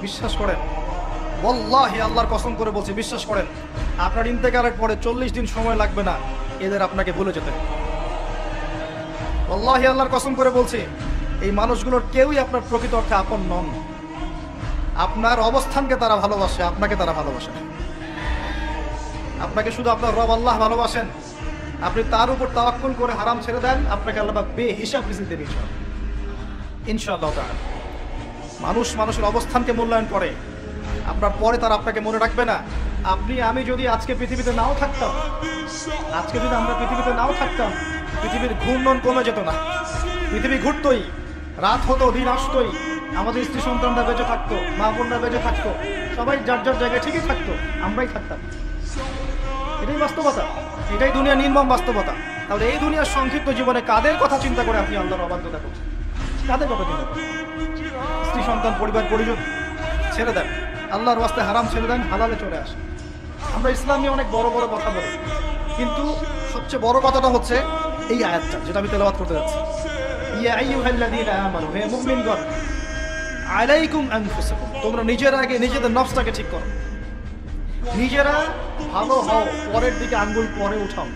বিশ্বাস করেন, ওয়াল্লাহি আল্লাহর কসম করে বলছি, বিশ্বাস করেন, আপনার ইন্তেকালের পরে 40 দিন সময় লাগবে না এদের আপনাকে ভুলে যেতে। ওয়াল্লাহি আল্লাহর কসম করে বলছি, এই মানুষগুলোর কেউই আপনার প্রকৃত অর্থে আপন নন। আপনার অবস্থানকে তারা ভালোবাসে, আপনাকে তারা ভালোবাসে না। আপনাকে শুধু আপনার রব আল্লাহ ভালোবাসেন। আপনি তার উপর তাওয়াক্কুল করে হারাম ছেড়ে দেন, আপনাকে আল্লাহ বেহিসাব রিজিক দেবে ইনশাআল্লাহ তাআলা। মানুষ মানুষের অবস্থানকে মূল্যায়ন করে, আপনার পরে তারা আপনাকে মনে রাখবে না। আপনি আমি যদি আজকে পৃথিবীতে নাও থাকতাম, আজকে যদি আমরা পৃথিবীতে নাও থাকতাম, পৃথিবীর ঘূর্ণন কমে যেত না, পৃথিবী ঘুরতই, রাত হতো, দিন আসতোই, আমাদের স্ত্রী সন্তানরা বেঁচে থাকতো, মা বোনরা বেঁচে থাকতো, সবাই যার যার জায়গায় ঠিকই থাকতো, আমরাই থাকতাম। এটাই বাস্তবতা, এটাই দুনিয়া নির্মম বাস্তবতা। তাহলে এই দুনিয়ার সংক্ষিপ্ত জীবনে কাদের কথা চিন্তা করে আপনি আল্লাহর অবাধ্যতা করছেন? কাদের কথা চিন্তা করেন? স্ত্রী সন্তান পরিবার পরিজন ছেড়ে দেন, আল্লাহর ওয়াস্তে হারাম ছেড়ে দেন, হালালে চলে আসে। আমরা ইসলাম নিয়ে অনেক বড় বড় কথা বলি, কিন্তু সবচেয়ে বড় কথাটা হচ্ছে এই আয়াতটা যেটা আমি তেলাওয়াত করতে যাচ্ছি। ইয়া আইয়ুহাল্লাযীনা আমানু, হে মুমিনগণ, আলাইকুম আনফুসাকুম, তোমরা নিজের আগে নিজেদের নফসটাকে ঠিক করো, নিজেরা ভালো হও, পরের দিকে আঙ্গুল পরে উঠাও,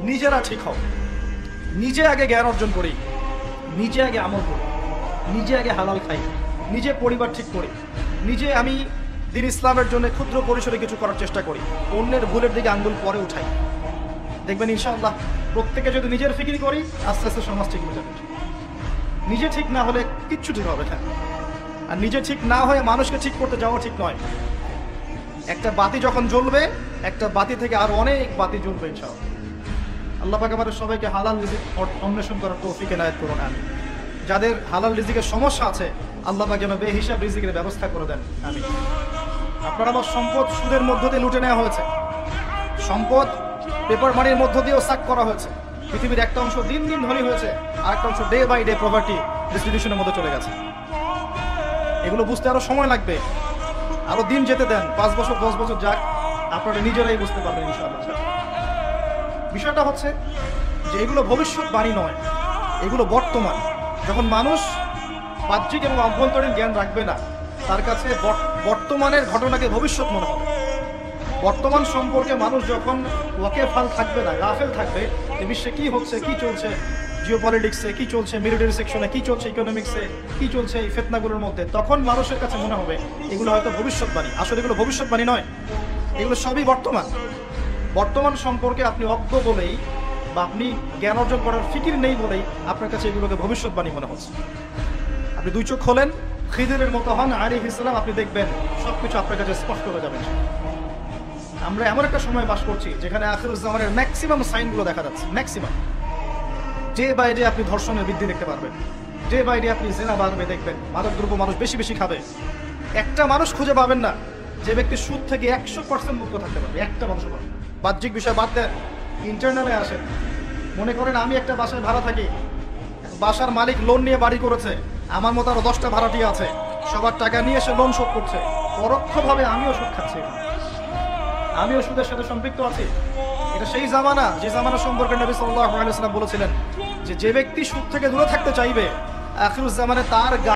নিজেরা ঠিক হও। নিজে আগে জ্ঞান অর্জন করি, নিজে আগে আমল করি, নিজে আগে হালাল খাই, নিজে পরিবার ঠিক করি, নিজে আমি দ্বীন ইসলামের জন্য ক্ষুদ্র পরিসরে কিছু করার চেষ্টা করি, অন্যের ভুলের দিকে আঙ্গুল পরে উঠাই। দেখবেন ইনশাআল্লাহ প্রত্যেকে যদি নিজের ফিকির করি, আস্তে আস্তে সমাজ ঠিক হয়ে যাবে। নিজে ঠিক না হলে কিচ্ছু ঠিক হবে না। আর নিজে ঠিক না হয়ে মানুষকে ঠিক করতে যাওয়া ঠিক নয়। একটা বাতি যখন জ্বলবে, একটা বাতি থেকে আরো অনেক বাতি জ্বলবে ইনশাআল্লাহ। আল্লাহ পাক আমাদের সবাইকে হালাল রিজিক অন্বেষণ করার তৌফিক এনায়েত করুন। আমিন। যাদের হালাল রিজিকের সমস্যা আছে, আল্লাহ পাক যেন বেহিসাব রিজিকের ব্যবস্থা করে দেন। আমিন। আপনার আমার সম্পদ সুদের মধ্য দিয়ে লুটে নেওয়া হয়েছে, সম্পদ পেপার মানির মধ্য দিয়েও সাক করা হয়েছে। পৃথিবীর একটা অংশ দিন দিন ধনী হয়েছে, আর একটা অংশ ডে বাই ডে প্রপার্টি ডিস্ট্রিবিউশনের মধ্যে চলে গেছে। এগুলো বুঝতে আরো সময় লাগবে, আরো দিন যেতে দেন, 5 বছর 10 বছর যাক, আপনারা নিজেরাই বুঝতে পারবেন ইনশাআল্লাহ। বিষয়টা হচ্ছে যে এগুলো ভবিষ্যৎবাণী নয়, এগুলো বর্তমান। যখন মানুষ বাহ্যিক এবং অভ্যন্তরীণ জ্ঞান রাখবে না, তার কাছে বর্তমানের ঘটনাকে ভবিষ্যৎ মনে হবে। বর্তমান সম্পর্কে মানুষ যখন ওয়াকেফাল থাকবে না, গাফেল থাকবে, যে বিশ্বে কি হচ্ছে, কি চলছে, জিওপলিটিক্সে কি চলছে, মিলিটারি সেকশনে কি চলছে, ইকোনমিক্সে কি চলছে, এই ফিতনাগুলোর মধ্যে, তখন মানুষের কাছে মনে হবে এগুলো হয়তো ভবিষ্যৎবাণী। আসলে এগুলো ভবিষ্যৎবাণী নয়, এগুলো সবই বর্তমান। বর্তমান সম্পর্কে আপনি অজ্ঞ বলেই বা আপনি জ্ঞান অর্জন করার ফিকির নেই বলেই আপনার কাছে এগুলোকে ভবিষ্যৎবাণী মনে হচ্ছে। আপনি দুই চোখ খোলেন, খিদিরের মতো হন আলাইহিস সালাম, আপনি দেখবেন সবকিছু আপনার কাছে স্পষ্ট হয়ে যাবে। আমরা এমন একটা সময় বাস করছি যেখানে আখিরুজ জামানের ম্যাক্সিমাম সাইনগুলো দেখা যাচ্ছে, ম্যাক্সিমাম। ডে বাই ডে আপনি ধর্ষণের বৃদ্ধি দেখতে পারবেন, ডে বাই ডে আপনি জিনা বাড়বে দেখবেন, মাদকদ্রব্য মানুষ বেশি বেশি খাবে। একটা মানুষ খুঁজে পাবেন না যে ব্যক্তি সুদ থেকে 100% মুক্ত থাকতে পারবে, একটা মানুষ পাবেন। বাহ্যিক বিষয় বাদ দেন, ইন্টারনালে আসেন। মনে করেন আমি একটা বাসায় ভাড়া থাকি, বাসার মালিক লোন নিয়ে বাড়ি করেছে, আমার মতো আরো 10টা ভাড়াটিয়া আছে, সবার টাকা নিয়ে এসে লোন শোধ করছে, পরোক্ষভাবে আমিও সুদ খাচ্ছি, আমিও সুদের সাথে সম্পৃক্ত আছি। এটা সেই জামানা যে জামানা সম্পর্কে নবী সাল্লাল্লাহু আলাইহি ওয়াসাল্লাম বলেছিলেন যে ব্যক্তি সুদ থেকে দূরে থাকতে চাইবে, আখিরুজ জামানে তার